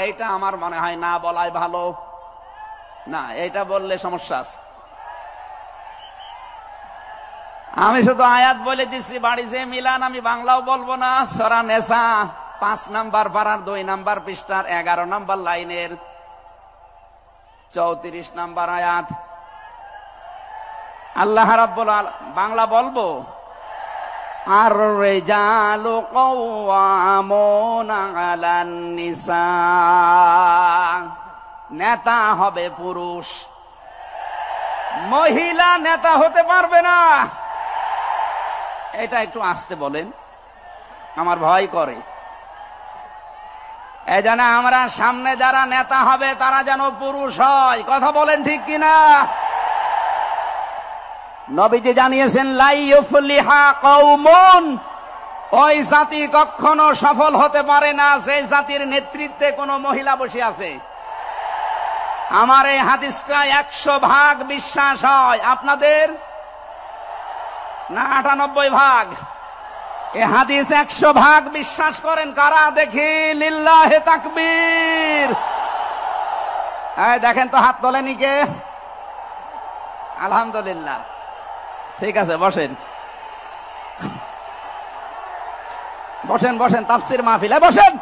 এইটা আমার মনে হয় না বলাই ভালো। না, এটা বললে সমস্যা আছে। আমি শুধু আয়াত বলে দিচ্ছি, বাড়ি যে মিলান আমি বাংলাও বলবো না। সূরা নেসা 5 নাম্বার পারার 2 নাম্বার পৃষ্ঠার 11 নাম্বার লাইনের 34 নাম্বার আয়াত। আল্লাহ রাব্বুল আলামিন, বাংলা বলবো, আর রিজালু কাওয়ামুনা আলান নিসা, নেতা হবে পুরুষ, মহিলা নেতা হতে পারবে না। এটা একটু আস্তে বলেন, আমার ভয় করে। এই জন্য আমরা সামনে যারা নেতা হবে তারা যেন পুরুষ হয়। কথা বলেন ঠিক কিনা? নবীজি জানিয়েছেন, লা ইউফলিহা কওমুন, ওই জাতি কখনো সফল হতে পারে না যে জাতির নেতৃত্বে কোনো মহিলা বসে আছে। আমার এই হাদিসটা 100% বিশ্বাস হয়। আপনাদের না 98 ভাগ? এই হাদিস 100% বিশ্বাস করেন কারা? দেখি লিল্লাহে তাকবীর। এই দেখেন তো, হাত তোলেনি কে? আলহামদুলিল্লাহ। ঠিক আছে, বসেন বসেন বসেন, তাফসীর মাহফিলে বসেন।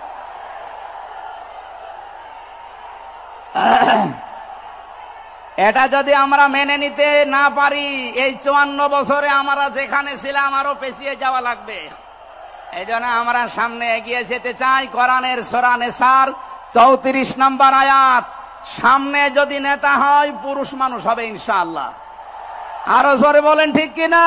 এটা যদি আমরা মেনে নিতে না পারি, এই 54 বছরে আমরা যেখানে ছিলাম আরো পেছিয়ে যাওয়া লাগবে। এই জন্য আমরা সামনে এগিয়ে যেতে চাই। কোরআনের সূরা নিসার 34 নাম্বার আয়াত, সামনে যদি নেতা হয় পুরুষ মানুষ হবে ইনশাআল্লাহ। আরো জোরে বলেন ঠিক কিনা?